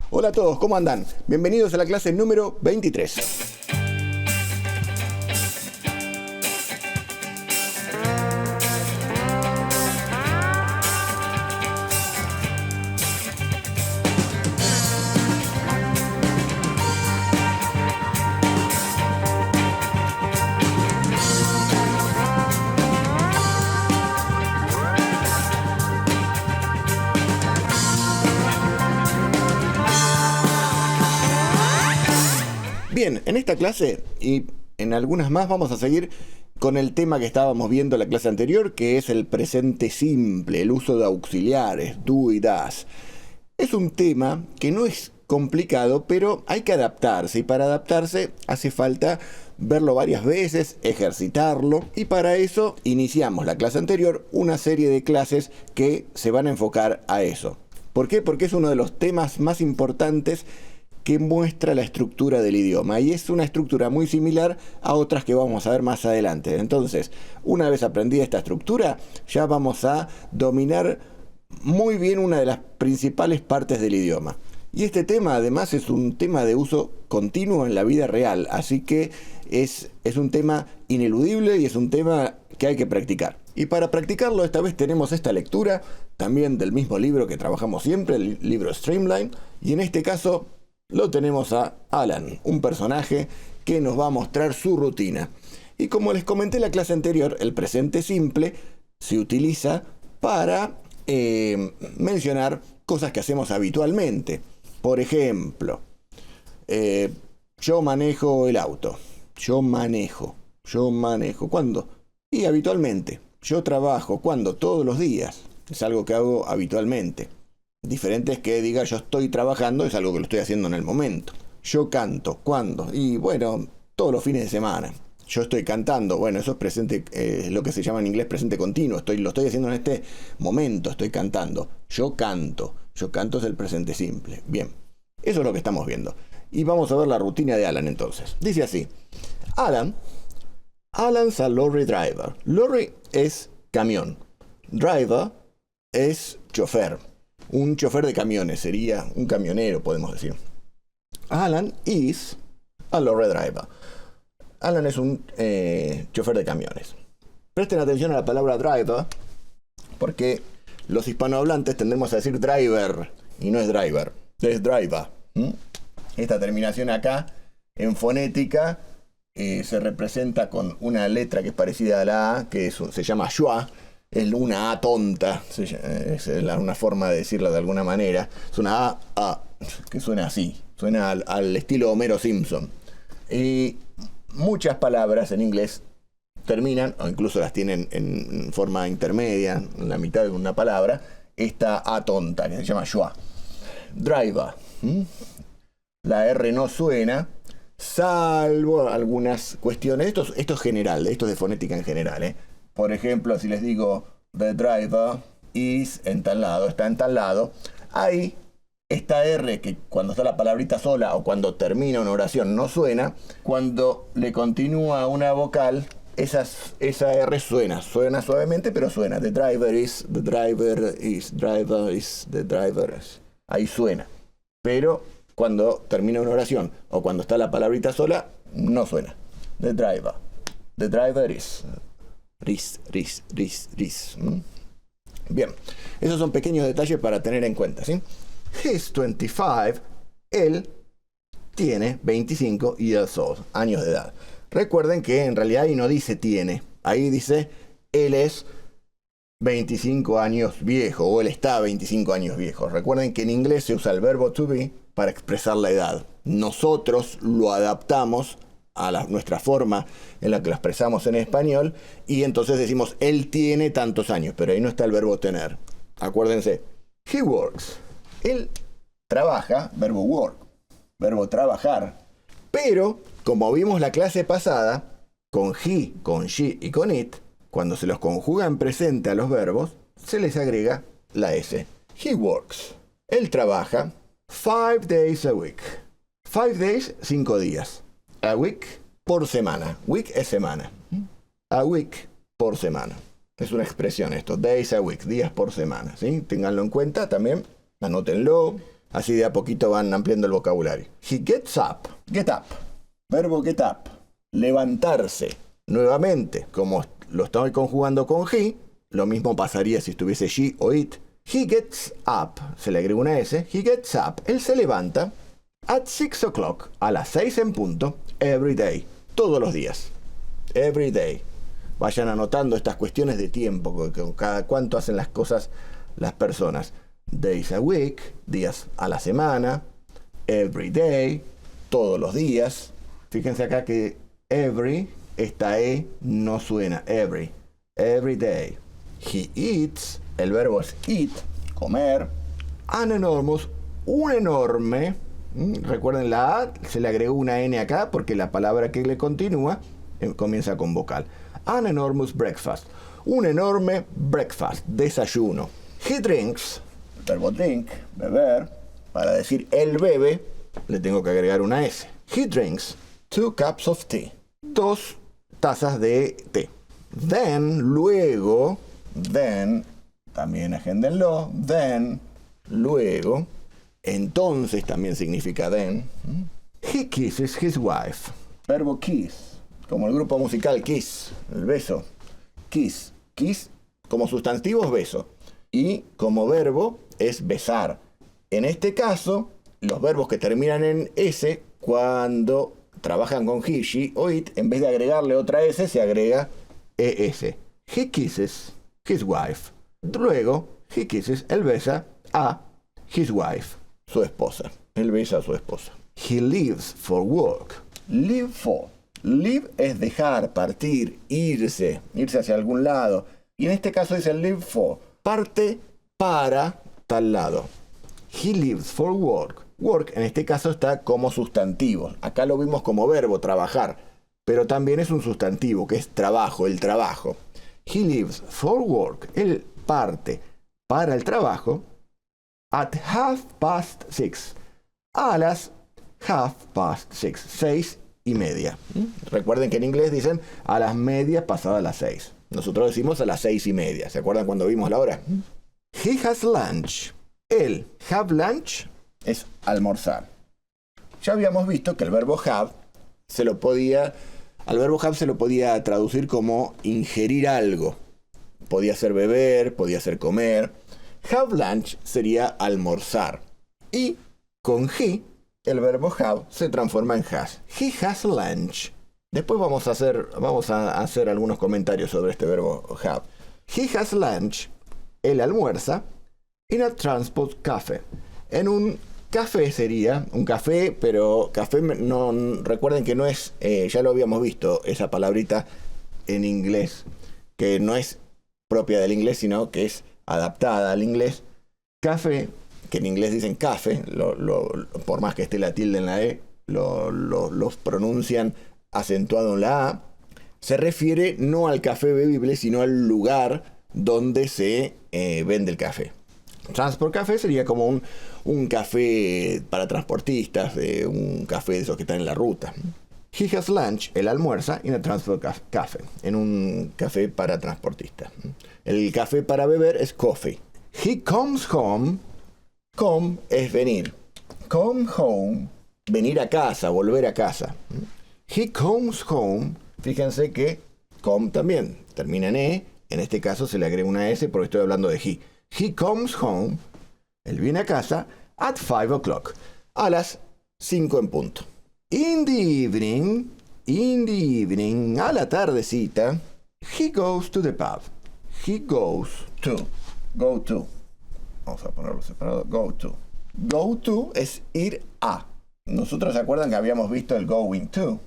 Hola a todos, ¿cómo andan? Bienvenidos a la clase número 23. Bien, en esta clase y en algunas más vamos a seguir con el tema que estábamos viendo en la clase anterior, que es el presente simple, el uso de auxiliares, do y das. Es un tema que no es complicado, pero hay que adaptarse, y para adaptarse hace falta verlo varias veces, ejercitarlo, y para eso iniciamos la clase anterior una serie de clases que se van a enfocar a eso. ¿Por qué? Porque es uno de los temas más importantes que muestra la estructura del idioma, y es una estructura muy similar a otras que vamos a ver más adelante. Entonces, una vez aprendida esta estructura, ya vamos a dominar muy bien una de las principales partes del idioma. Y este tema además es un tema de uso continuo en la vida real, así que es un tema ineludible y es un tema que hay que practicar. Y para practicarlo esta vez tenemos esta lectura, también del mismo libro que trabajamos siempre, el libro Streamline, y en este caso lo tenemos a Alan, un personaje que nos va a mostrar su rutina. Y como les comenté en la clase anterior, el presente simple se utiliza para mencionar cosas que hacemos habitualmente. Por ejemplo, yo manejo el auto. Yo manejo. ¿Cuándo? Y habitualmente. Yo trabajo. ¿Cuándo? Todos los días. Es algo que hago habitualmente. Diferente es que diga yo estoy trabajando, es algo que lo estoy haciendo en el momento. Yo canto, ¿cuándo? Y bueno, todos los fines de semana. Yo estoy cantando, bueno, eso es presente, lo que se llama en inglés presente continuo. Lo estoy haciendo en este momento, estoy cantando. Yo canto es el presente simple. Bien, eso es lo que estamos viendo. Y vamos a ver la rutina de Alan entonces. Dice así: Alan's a lorry driver. Lorry es camión. Driver es chofer. Un chofer de camiones, sería un camionero, podemos decir. Alan is a lorry driver. Alan es un chofer de camiones. Presten atención a la palabra driver, porque los hispanohablantes tendemos a decir driver, y no es driver, es driver. Esta terminación acá, en fonética, se representa con una letra que es parecida a la A, que se llama schwa. Es una A tonta, es una forma de decirla de alguna manera. Es una A, que suena así, suena al estilo Homero Simpson. Y muchas palabras en inglés terminan, o incluso las tienen en forma intermedia, en la mitad de una palabra, esta A tonta, que se llama schwa. Driver. La R no suena, salvo algunas cuestiones. Esto es general, esto es de fonética en general, Por ejemplo, si les digo the driver is en tal lado, está en tal lado, ahí esta R que cuando está la palabrita sola o cuando termina una oración no suena, cuando le continúa una vocal, esa R suena suavemente, pero suena. The driver is, the driver is, driver is, the driver is. Ahí suena. Pero cuando termina una oración o cuando está la palabrita sola, no suena. The driver is. Ris. Bien, esos son pequeños detalles para tener en cuenta, ¿sí? He's 25, él tiene 25 years old, años de edad. Recuerden que en realidad ahí no dice tiene, ahí dice él es 25 años viejo, o él está 25 años viejo. Recuerden que en inglés se usa el verbo to be para expresar la edad. Nosotros lo adaptamos a nuestra forma en la que lo expresamos en español, y entonces decimos él tiene tantos años, pero ahí no está el verbo tener. Acuérdense, he works, él trabaja, verbo work, verbo trabajar, pero como vimos la clase pasada, con he, con she y con it, cuando se los conjuga en presente a los verbos, se les agrega la S. He works, él trabaja 5 days a week. 5 days, 5 días. A week, por semana. Week es semana. A week, por semana. Es una expresión esto. Days a week, días por semana. ¿Sí? Ténganlo en cuenta también. Anótenlo. Así de a poquito van ampliando el vocabulario. He gets up. Get up. Verbo get up. Levantarse. Nuevamente, como lo estoy conjugando con he, lo mismo pasaría si estuviese she o it. He gets up. Se le agrega una S. He gets up. Él se levanta. At 6 o'clock. A las 6 en punto. Every day. Todos los días. Every day. Vayan anotando estas cuestiones de tiempo. Cada cuánto hacen las cosas las personas. Days a week. Días a la semana. Every day. Todos los días. Fíjense acá que every, esta E no suena. Every. Every day. He eats. El verbo es eat. Comer. An enormous. Un enorme. Recuerden la A, se le agregó una N acá porque la palabra que le continúa comienza con vocal. An enormous breakfast. Un enorme breakfast. Desayuno. He drinks. El verbo drink. Beber. Para decir él bebe, le tengo que agregar una S. He drinks 2 cups of tea. 2 tazas de té. Then, luego. Then, también agéndenlo. Then, luego. Entonces también significa then. He kisses his wife. Verbo kiss. Como el grupo musical Kiss. El beso. Kiss. Kiss como sustantivo es beso. Y como verbo es besar. En este caso, los verbos que terminan en S, cuando trabajan con he, she o it, en vez de agregarle otra S, se agrega ES. He kisses his wife. Luego, he kisses, él besa a his wife. Su esposa. Él besa a su esposa. He leaves for work. Leave for. Leave es dejar, partir, irse hacia algún lado. Y en este caso dice leave for. Parte para tal lado. He leaves for work. Work en este caso está como sustantivo. Acá lo vimos como verbo, trabajar. Pero también es un sustantivo, que es trabajo, el trabajo. He leaves for work. Él parte para el trabajo. At 6:30. A las 6:30. 6:30. Recuerden que en inglés dicen a las medias pasadas las 6. Nosotros decimos a las 6:30. ¿Se acuerdan cuando vimos la hora? He has lunch. El have lunch es almorzar. Ya habíamos visto que el verbo have al verbo have se lo podía traducir como ingerir algo. Podía ser beber, podía ser comer. Have lunch sería almorzar. Y con he, el verbo have se transforma en has. He has lunch. Después vamos a hacer algunos comentarios sobre este verbo have. He has lunch. Él almuerza. In a transport cafe. En un café sería un café, pero café no recuerden que no es, ya lo habíamos visto, esa palabrita en inglés, que no es propia del inglés, sino que es adaptada al inglés. Café, que en inglés dicen café, por más que esté la tilde en la E, los pronuncian acentuado en la A. Se refiere no al café bebible, sino al lugar donde se vende el café. Transport café sería como un café para transportistas, un café de esos que están en la ruta. He has lunch, él almuerza, in a transport cafe, en un café para transportistas. El café para beber es coffee. He comes home. Come es venir. Come home, venir a casa, volver a casa. He comes home. Fíjense que come también termina en E. En este caso se le agrega una S porque estoy hablando de he. He comes home. Él viene a casa at 5 o'clock. A las 5 en punto. In the evening, a la tardecita, he goes to the pub. He goes to. Go to. Vamos a ponerlo separado. Go to. Go to es ir a. Nosotros se acuerdan que habíamos visto el going to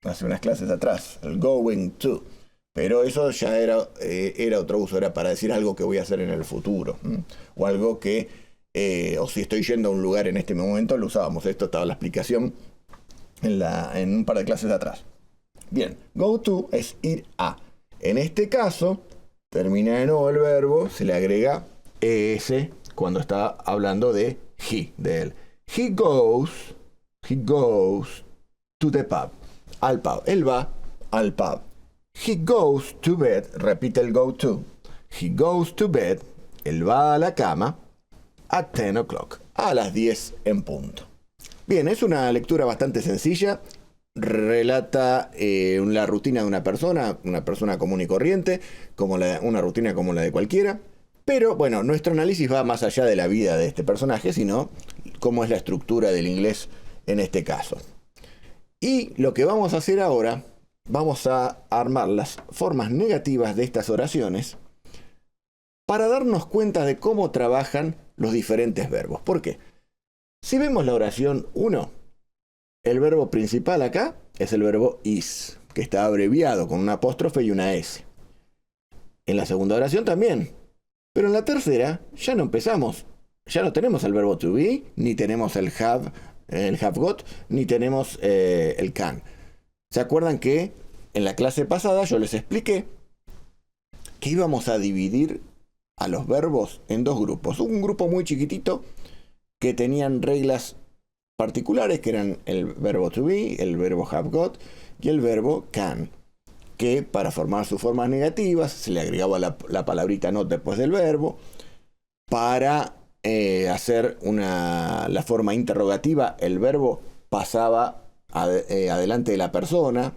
hace unas clases atrás. El going to. Pero eso ya era otro uso. Era para decir algo que voy a hacer en el futuro. O algo que, o si estoy yendo a un lugar en este momento, lo usábamos. Esto estaba la explicación en un par de clases de atrás. Bien, go to es ir a. En este caso, termina en O el verbo, se le agrega ES cuando está hablando de he, de él. He goes to the pub. Al pub. Él va al pub. He goes to bed. Repite el go to. He goes to bed. Él va a la cama at 10 o'clock. a las 10 en punto. Bien, es una lectura bastante sencilla. Relata la rutina de una persona común y corriente, una rutina como la de cualquiera. Pero bueno, nuestro análisis va más allá de la vida de este personaje, sino cómo es la estructura del inglés en este caso. Y lo que vamos a hacer ahora, vamos a armar las formas negativas de estas oraciones para darnos cuenta de cómo trabajan los diferentes verbos. ¿Por qué? Si vemos la oración 1, el verbo principal acá es el verbo is, que está abreviado con una apóstrofe y una S. En la segunda oración también. Pero en la tercera ya no empezamos. Ya no tenemos el verbo to be, ni tenemos el have got, ni tenemos el can. ¿Se acuerdan que en la clase pasada yo les expliqué que íbamos a dividir a los verbos en dos grupos? Un grupo muy chiquitito que tenían reglas particulares, que eran el verbo to be, el verbo have got y el verbo can, que para formar sus formas negativas se le agregaba la palabrita not después del verbo. Para hacer la forma interrogativa, el verbo pasaba adelante de la persona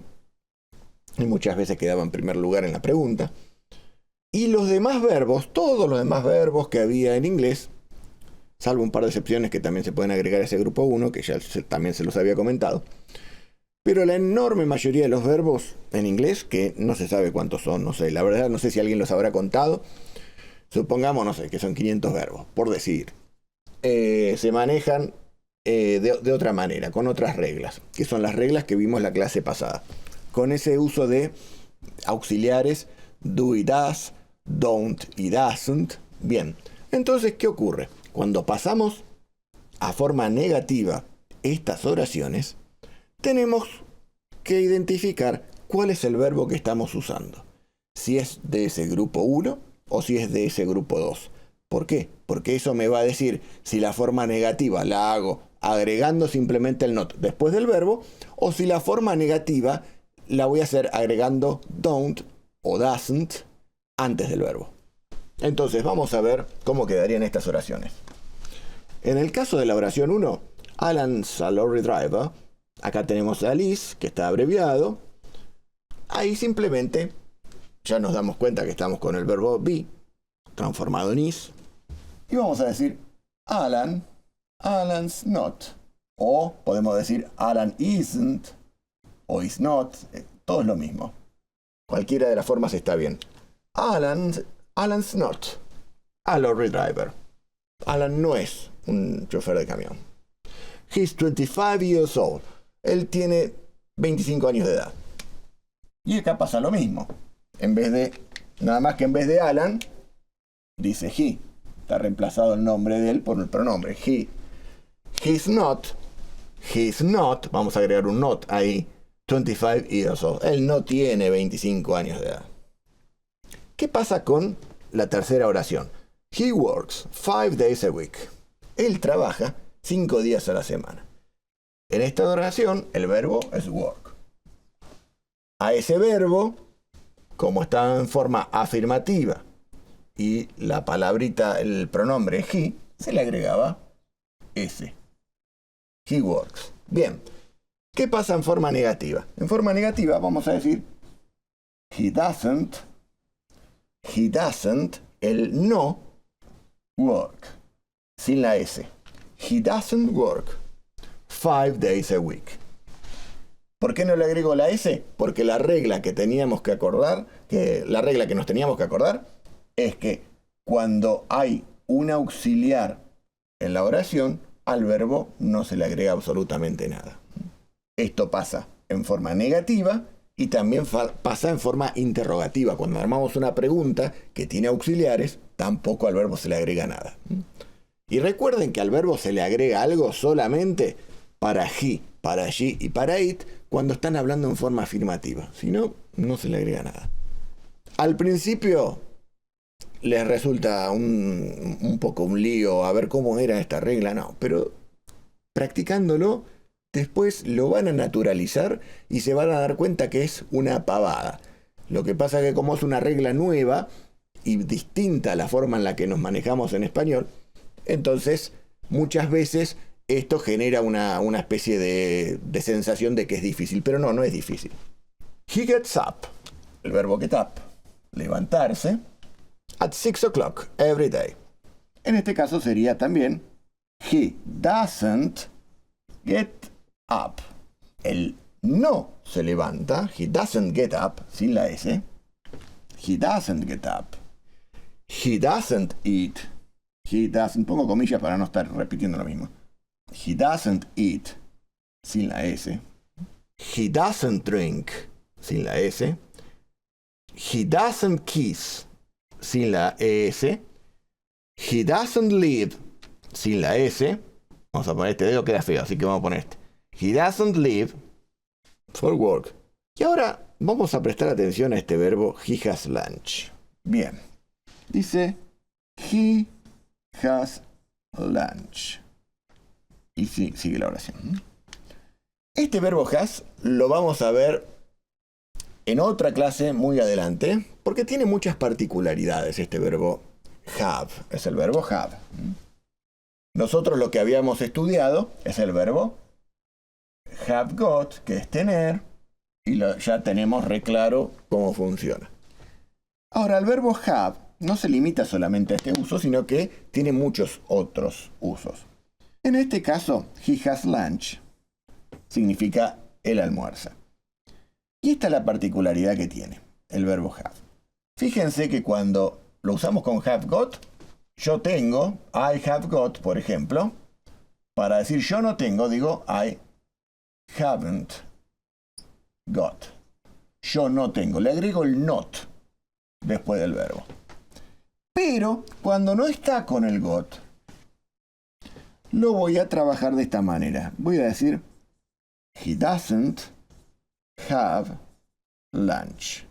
y muchas veces quedaba en primer lugar en la pregunta. Y los demás verbos, todos los demás verbos que había en inglés, salvo un par de excepciones que también se pueden agregar a ese grupo 1, que ya también se los había comentado. Pero la enorme mayoría de los verbos en inglés, que no se sabe cuántos son, no sé, la verdad no sé si alguien los habrá contado, supongamos, no sé, que son 500 verbos, por decir, se manejan de otra manera, con otras reglas, que son las reglas que vimos la clase pasada, con ese uso de auxiliares, do y does, don't y doesn't. Bien, entonces, ¿qué ocurre? Cuando pasamos a forma negativa estas oraciones, tenemos que identificar cuál es el verbo que estamos usando. Si es de ese grupo 1 o si es de ese grupo 2. ¿Por qué? Porque eso me va a decir si la forma negativa la hago agregando simplemente el not después del verbo, o si la forma negativa la voy a hacer agregando don't o doesn't antes del verbo. Entonces vamos a ver cómo quedarían estas oraciones. En el caso de la oración 1, Alan's a lorry driver, acá tenemos a Liz, que está abreviado. Ahí simplemente ya nos damos cuenta que estamos con el verbo be, transformado en is. Y vamos a decir Alan's not. O podemos decir Alan isn't o is not. Todo es lo mismo. Cualquiera de las formas está bien. Alan's not a lorry driver. Alan no es un chofer de camión. He's 25 years old. Él tiene 25 años de edad. Y acá pasa lo mismo. Nada más que en vez de Alan, dice he. Está reemplazado el nombre de él por el pronombre he. He's not. Vamos a agregar un not ahí. 25 years old. Él no tiene 25 años de edad. ¿Qué pasa con la tercera oración? He works 5 days a week. Él trabaja 5 días a la semana. En esta oración, el verbo es work. A ese verbo, como está en forma afirmativa y la palabrita, el pronombre he, se le agregaba ese. He works. Bien. ¿Qué pasa en forma negativa? En forma negativa vamos a decir he doesn't, el no work, sin la S. He doesn't work 5 days a week. ¿Por qué no le agrego la S? Porque la regla que teníamos que acordar, es que cuando hay un auxiliar en la oración, al verbo no se le agrega absolutamente nada. Esto pasa en forma negativa y también pasa en forma interrogativa. Cuando armamos una pregunta que tiene auxiliares, tampoco al verbo se le agrega nada. Y recuerden que al verbo se le agrega algo solamente para he, para she y para it cuando están hablando en forma afirmativa. Si no, no se le agrega nada. Al principio les resulta un poco un lío a ver cómo era esta regla, no, pero practicándolo después lo van a naturalizar y se van a dar cuenta que es una pavada. Lo que pasa es que como es una regla nueva y distinta a la forma en la que nos manejamos en español, entonces muchas veces esto genera una especie de sensación de que es difícil, pero no, no es difícil. He gets up, el verbo get up, levantarse, at 6 o'clock every day. En este caso sería también he doesn't get up. El no se levanta, he doesn't get up, sin la S. He doesn't get up. He doesn't eat. He doesn't, pongo comillas para no estar repitiendo lo mismo. He doesn't eat, sin la S. He doesn't drink, sin la S. He doesn't kiss, sin la ES. He doesn't live, sin la S. Vamos a poner este dedo, queda feo, así que vamos a poner este. He doesn't live for work. Y ahora vamos a prestar atención a este verbo he has lunch. Bien. Dice he has lunch. Y sigue la oración. Este verbo has lo vamos a ver en otra clase muy adelante, porque tiene muchas particularidades este verbo have. Es el verbo have. Nosotros lo que habíamos estudiado es el verbo have got, que es tener, y ya tenemos re claro cómo funciona. Ahora, el verbo have no se limita solamente a este uso, sino que tiene muchos otros usos. En este caso, he has lunch significa él almuerza. Y esta es la particularidad que tiene el verbo have. Fíjense que cuando lo usamos con have got, yo tengo, I have got, por ejemplo. Para decir yo no tengo, digo I haven't got. Yo no tengo. Le agrego el not después del verbo. Pero cuando no está con el got, lo voy a trabajar de esta manera. Voy a decir he doesn't have lunch.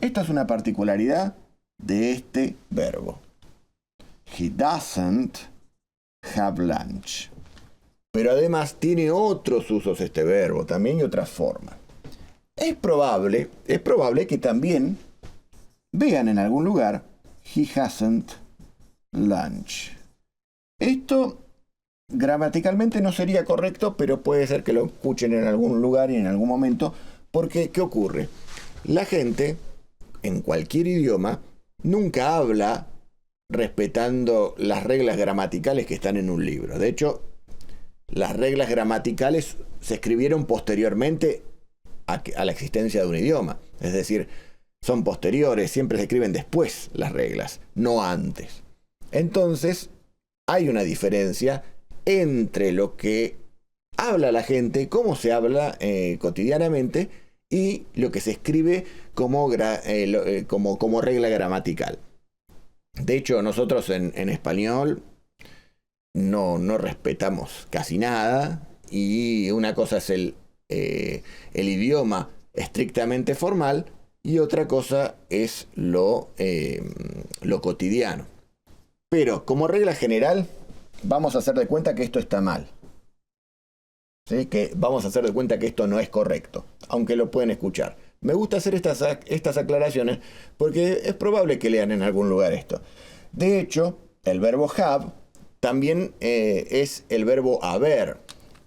Esta es una particularidad de este verbo. He doesn't have lunch. Pero además tiene otros usos este verbo también y otras formas. Es probable que también vean en algún lugar he hasn't lunch. Esto gramaticalmente no sería correcto, pero puede ser que lo escuchen en algún lugar y en algún momento, porque ¿qué ocurre? La gente, en cualquier idioma, nunca habla respetando las reglas gramaticales que están en un libro. De hecho, las reglas gramaticales se escribieron posteriormente a la existencia de un idioma. Es decir, son posteriores, siempre se escriben después las reglas, no antes. Entonces, hay una diferencia entre lo que habla la gente, cómo se habla cotidianamente, y lo que se escribe como regla gramatical. De hecho, nosotros en español no respetamos casi nada, y una cosa es el idioma estrictamente formal y otra cosa es lo cotidiano. Pero como regla general vamos a hacer de cuenta que esto está mal. ¿Sí? Que vamos a hacer de cuenta que esto no es correcto, aunque lo pueden escuchar. Me gusta hacer estas aclaraciones porque es probable que lean en algún lugar esto. De hecho, el verbo have también es el verbo haber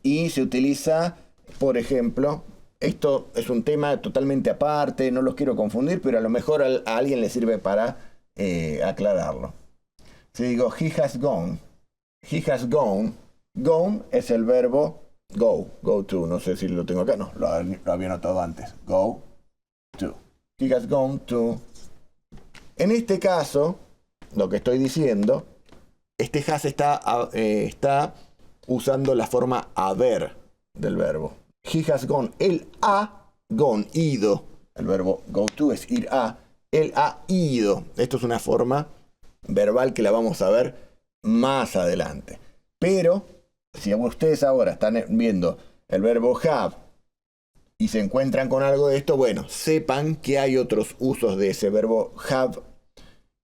y se utiliza, por ejemplo, esto es un tema totalmente aparte, no los quiero confundir, pero a lo mejor a alguien le sirve para aclararlo. Si digo he has gone, gone es el verbo go to, no sé si lo tengo acá, no, lo había notado antes, go to. He has gone to. En este caso, lo que estoy diciendo, este has está usando la forma haber del verbo. He has gone, él ha gone, ido. El verbo go to es ir a, él ha ido. Esto es una forma verbal que la vamos a ver más adelante. Pero, si ustedes ahora están viendo el verbo have y se encuentran con algo de esto, bueno, sepan que hay otros usos de ese verbo have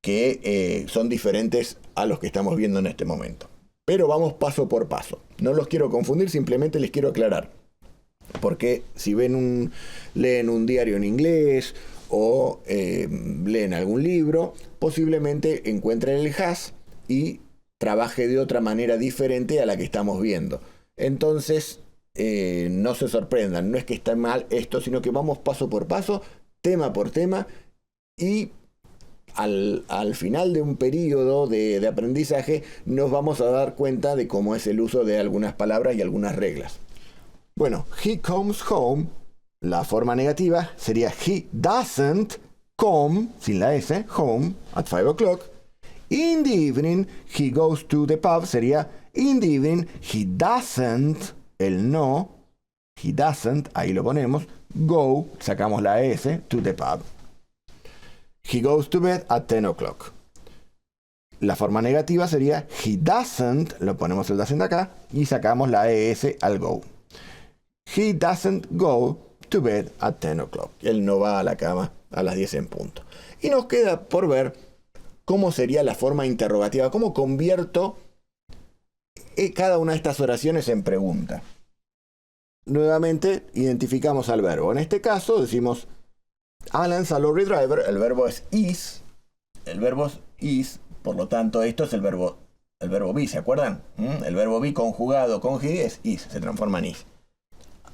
que son diferentes a los que estamos viendo en este momento. Pero vamos paso por paso. No los quiero confundir, simplemente les quiero aclarar. Porque si leen un diario en inglés o leen algún libro, posiblemente encuentren el has y trabaje de otra manera diferente a la que estamos viendo. Entonces, no se sorprendan, no es que esté mal esto, sino que vamos paso por paso, tema por tema, y al final de un periodo de aprendizaje nos vamos a dar cuenta de cómo es el uso de algunas palabras y algunas reglas. Bueno, he comes home, la forma negativa sería he doesn't come, sin la S, home at 5 o'clock. In the evening, he goes to the pub, sería in the evening, he doesn't, el no, he doesn't, ahí lo ponemos, go, sacamos la S, to the pub. He goes to bed at 10 o'clock. La forma negativa sería he doesn't, lo ponemos el doesn't acá, y sacamos la ES al go. He doesn't go to bed at 10 o'clock. Él no va a la cama a las 10 en punto. Y nos queda por ver cómo sería la forma interrogativa, cómo convierto cada una de estas oraciones en pregunta. Nuevamente identificamos al verbo. En este caso decimos Alan's a lorry driver, el verbo es is, por lo tanto esto es el verbo be, ¿se acuerdan? El verbo be conjugado con he es is, se transforma en is.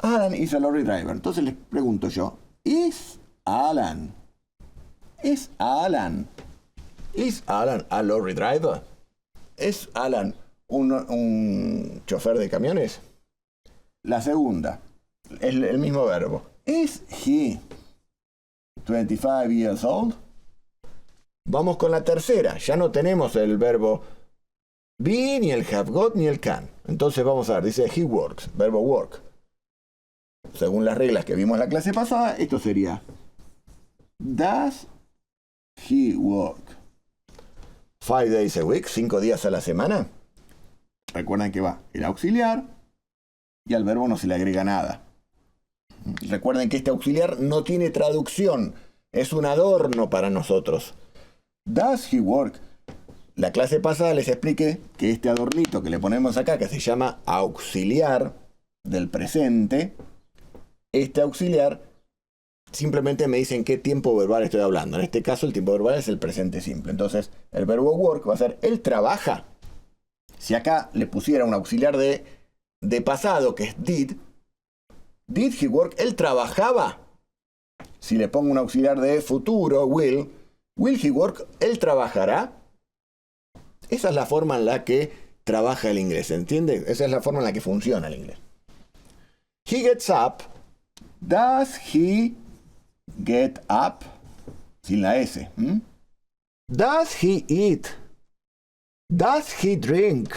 Alan is a lorry driver. Entonces les pregunto yo, ¿is Alan a lorry driver? ¿Es Alan un chofer de camiones? La segunda, es el mismo verbo. ¿Is he 25 years old? Vamos con la tercera. Ya no tenemos el verbo be, ni el have got, ni el can. Entonces vamos a ver, dice he works, verbo work. Según las reglas que vimos en la clase pasada, esto sería does he work 5 days a week, 5 días a la semana. Recuerden que va el auxiliar y al verbo no se le agrega nada. Recuerden que este auxiliar no tiene traducción, es un adorno para nosotros. Does he work? La clase pasada les expliqué que este adornito que le ponemos acá, que se llama auxiliar del presente, este auxiliar simplemente me dice en qué tiempo verbal estoy hablando. En este caso el tiempo verbal es el presente simple. Entonces el verbo work va a ser él trabaja. Si acá le pusiera un auxiliar de pasado, que es did he work? Él trabajaba. Si le pongo un auxiliar de futuro, will he work? Él trabajará. Esa es la forma en la que trabaja el inglés, ¿entiende? Esa es la forma en la que funciona el inglés. He gets up. Does he get up? Sin la S. Does he eat? Does he drink?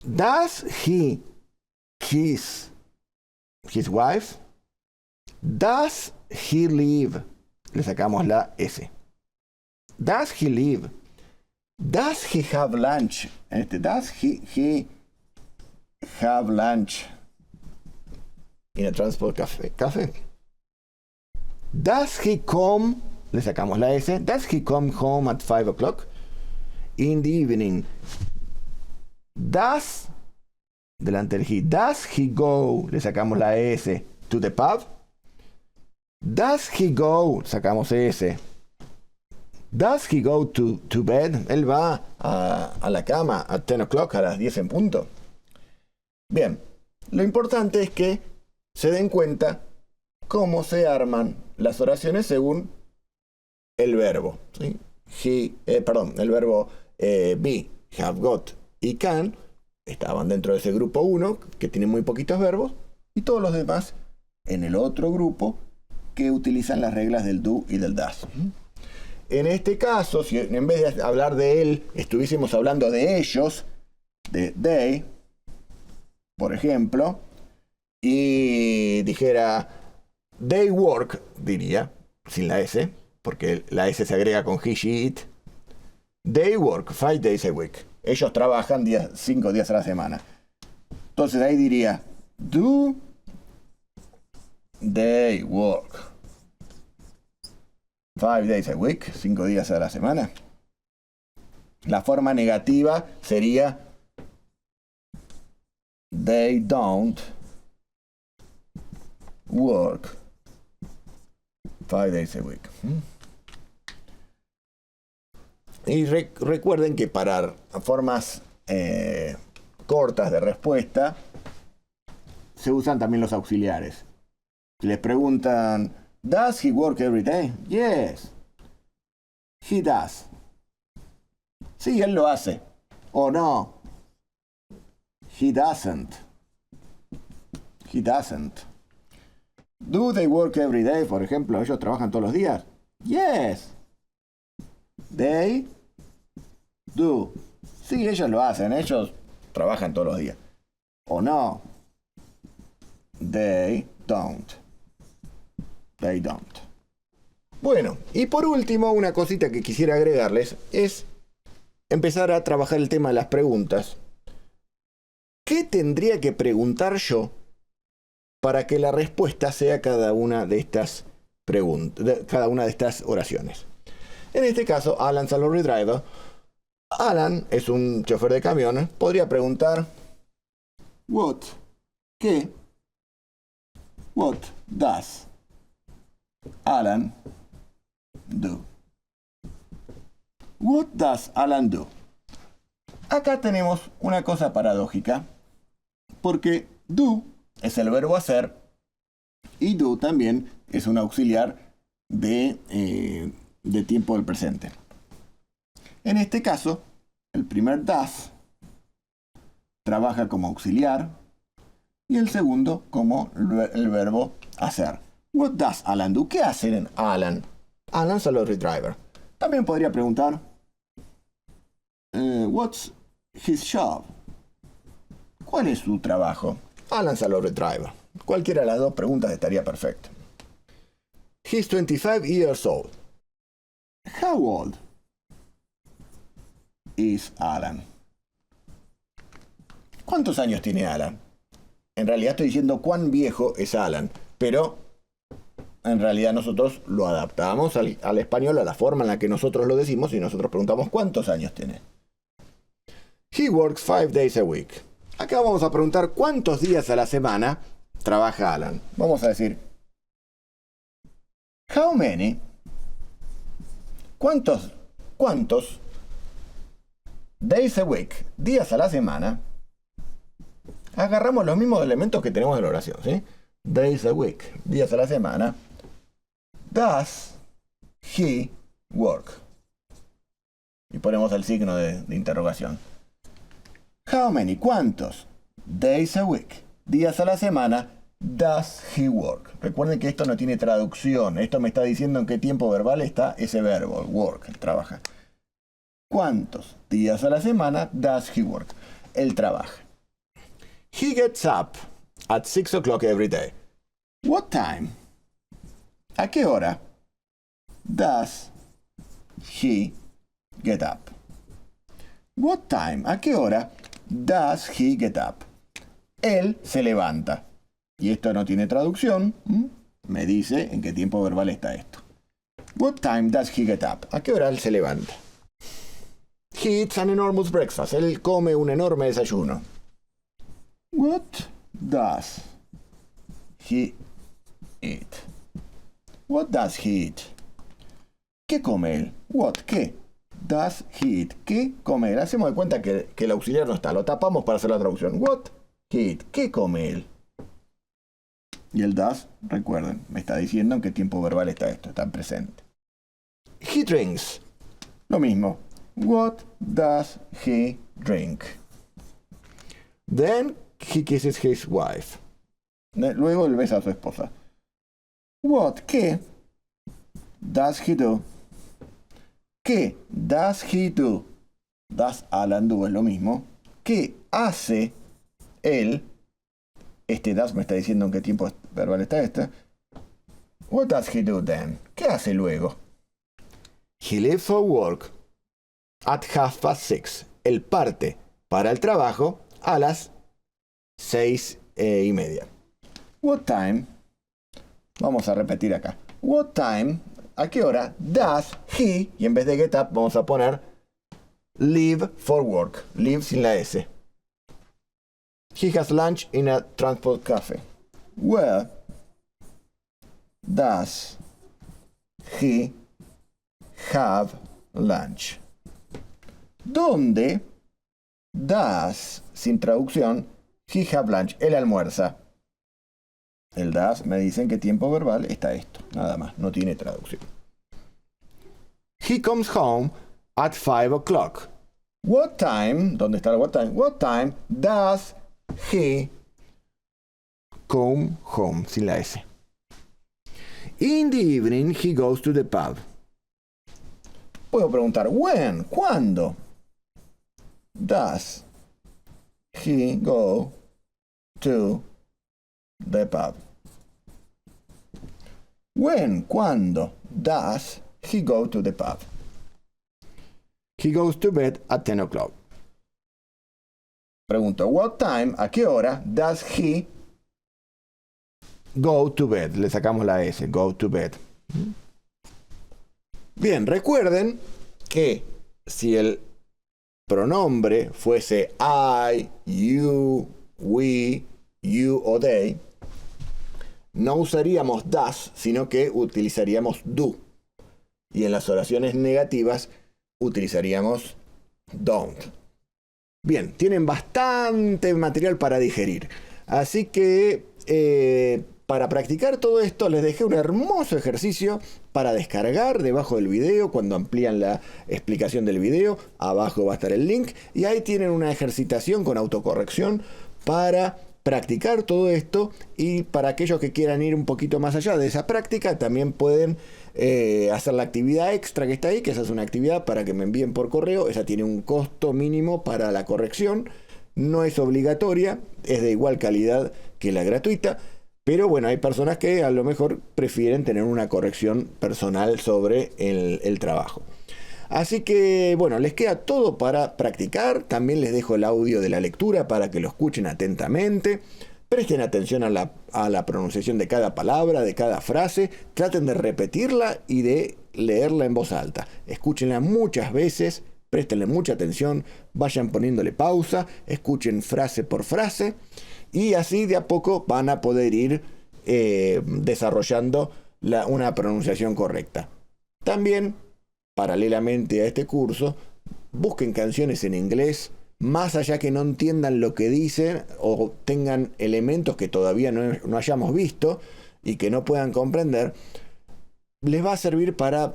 Does he kiss his wife? Does he live? Le sacamos la S. Does he live? Does he have lunch? Does he have lunch in a transport cafe? Does he come? Le sacamos la S. Does he come home at 5 o'clock in the evening? Does, delante del he, does he go? Le sacamos la S. To the pub? Does he go? Sacamos S. Does he go to bed? Él va a la cama at 10 o'clock, a las 10 en punto. Bien, lo importante es que se den cuenta cómo se arman las oraciones según el verbo. ¿Sí? El verbo be, have got y can estaban dentro de ese grupo 1, que tiene muy poquitos verbos, y todos los demás en el otro grupo que utilizan las reglas del do y del does. En este caso, si en vez de hablar de él, estuviésemos hablando de ellos, de they, por ejemplo, y dijera they work, diría, sin la S, porque la S se agrega con he, she, it. They work 5 days a week. Ellos trabajan 5 días a la semana. Entonces ahí diría do they work 5 days a week, 5 días a la semana. La forma negativa sería they don't work 5 days a week. Y recuerden que para formas cortas de respuesta se usan también los auxiliares. Si les preguntan, ¿Does he work every day? Yes. He does. Sí, él lo hace. O no. He doesn't. He doesn't. Do they work every day? Por ejemplo, ¿ellos trabajan todos los días? Yes. They do. Sí, ellos lo hacen. Ellos trabajan todos los días. O no. They don't. They don't. Bueno, y por último, una cosita que quisiera agregarles es empezar a trabajar el tema de las preguntas. ¿Qué tendría que preguntar yo para que la respuesta sea cada una de estas preguntas, cada una de estas oraciones? En este caso, Alan's a lorry driver. Alan es un chofer de camión. Podría preguntar, what? ¿Qué? What does Alan do? What does Alan do? Acá tenemos una cosa paradójica, porque do es el verbo hacer y do también es un auxiliar de tiempo del presente. En este caso, el primer does trabaja como auxiliar y el segundo como el verbo hacer. What does Alan do? ¿Qué hace Alan? Alan's a lorry driver. También podría preguntar, what's his job? ¿Cuál es su trabajo? Alan's a lorry driver. Cualquiera de las dos preguntas estaría perfecto. He's 25 years old. How old is Alan? ¿Cuántos años tiene Alan? En realidad estoy diciendo cuán viejo es Alan, pero en realidad nosotros lo adaptamos al español a la forma en la que nosotros lo decimos y nosotros preguntamos cuántos años tiene. He works 5 days a week. Acá vamos a preguntar cuántos días a la semana trabaja Alan. Vamos a decir, how many? ¿Cuántos days a week, días a la semana? Agarramos los mismos elementos que tenemos en la oración, ¿sí? Days a week, días a la semana. Does he work? Y ponemos el signo de interrogación. How many? ¿Cuántos? Days a week, días a la semana. Does he work? Recuerden que esto no tiene traducción. Esto me está diciendo en qué tiempo verbal está ese verbo, el work, el trabaja. ¿Cuántos días a la semana does he work? Él trabaja. He gets up at 6 o'clock every day. What time? ¿A qué hora? Does he get up? What time? ¿A qué hora? Does he get up? Él se levanta. Y esto no tiene traducción. Me dice en qué tiempo verbal está esto. What time does he get up? ¿A qué hora él se levanta? He eats an enormous breakfast. Él come un enorme desayuno. What does he eat? What does he eat? ¿Qué come él? What? ¿Qué? Does he eat? ¿Qué come él? Hacemos de cuenta que el auxiliar no está. Lo tapamos para hacer la traducción. What he eat? ¿Qué come él? Y el does, recuerden, me está diciendo en qué tiempo verbal está esto. Está presente. He drinks. Lo mismo. What does he drink? Then he kisses his wife. Luego él besa a su esposa. What? ¿Qué? Does he do? ¿Qué does he do? Does Alan do es lo mismo. ¿Qué hace él? Este does me está diciendo en qué tiempo verbal está este. What does he do then? ¿Qué hace luego? He leaves for work at 6:30. Él parte para el trabajo a las 6:30. What time? Vamos a repetir acá. What time? ¿A qué hora? Does he? Y en vez de get up vamos a poner leave for work. Leave sin la S. He has lunch in a transport cafe. Where does he have lunch? ¿Dónde does, sin traducción, he have lunch? Él almuerza. El does, me dicen que tiempo verbal está esto, nada más, no tiene traducción. He comes home at 5 o'clock. What time, ¿dónde está el what time? What time does he come home, sin la S? In the evening he goes to the pub. Puedo preguntar, when, ¿cuándo? Does he go to the pub? When, ¿cuándo? Does he go to the pub? He goes to bed at 10 o'clock. Pregunto, what time, ¿a qué hora does he go to bed? Le sacamos la S, go to bed. Bien, recuerden que si el pronombre fuese I, you, we, you o they, no usaríamos does, sino que utilizaríamos do. Y en las oraciones negativas utilizaríamos don't. Bien, tienen bastante material para digerir. Así que para practicar todo esto les dejé un hermoso ejercicio para descargar debajo del video. Cuando amplían la explicación del video, abajo va a estar el link. Y ahí tienen una ejercitación con autocorrección para practicar todo esto, y para aquellos que quieran ir un poquito más allá de esa práctica también pueden hacer la actividad extra que está ahí, que esa es una actividad para que me envíen por correo. Esa tiene un costo mínimo para la corrección, no es obligatoria, es de igual calidad que la gratuita, pero bueno, hay personas que a lo mejor prefieren tener una corrección personal sobre el trabajo. Así que bueno, les queda todo para practicar. También les dejo el audio de la lectura para que lo escuchen atentamente. Presten atención a la pronunciación de cada palabra, de cada frase. Traten de repetirla y de leerla en voz alta. Escúchenla muchas veces, préstenle mucha atención, vayan poniéndole pausa, escuchen frase por frase. Y así de a poco van a poder ir desarrollando una pronunciación correcta. También, paralelamente a este curso, busquen canciones en inglés, más allá que no entiendan lo que dicen o tengan elementos que todavía no hayamos visto y que no puedan comprender, les va a servir para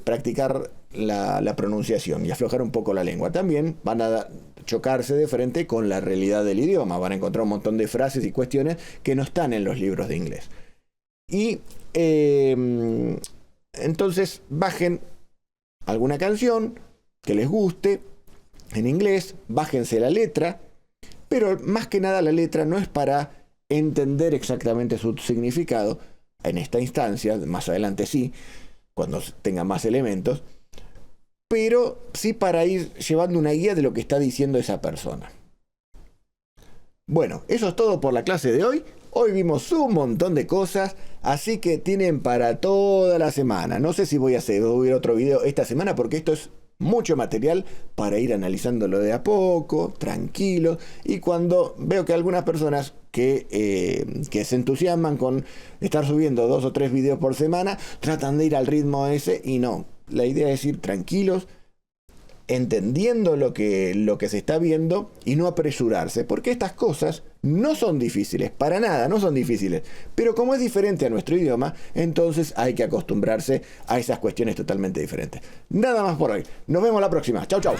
practicar la pronunciación y aflojar un poco la lengua. También van a chocarse de frente con la realidad del idioma, van a encontrar un montón de frases y cuestiones que no están en los libros de inglés. Y entonces bajen alguna canción que les guste en inglés, bájense la letra, pero más que nada la letra no es para entender exactamente su significado en esta instancia, más adelante sí, cuando tenga más elementos, pero sí para ir llevando una guía de lo que está diciendo esa persona. Bueno, eso es todo por la clase de hoy. Hoy vimos un montón de cosas, así que tienen para toda la semana. No sé si voy a subir otro video esta semana porque esto es mucho material para ir analizándolo de a poco, tranquilo. Y cuando veo que algunas personas que se entusiasman con estar subiendo 2 o 3 videos por semana, tratan de ir al ritmo ese, y no. La idea es ir tranquilos, entendiendo lo que se está viendo y no apresurarse, porque estas cosas no son difíciles, para nada, no son difíciles, pero como es diferente a nuestro idioma, entonces hay que acostumbrarse a esas cuestiones totalmente diferentes. Nada más por hoy, nos vemos la próxima, chau chau.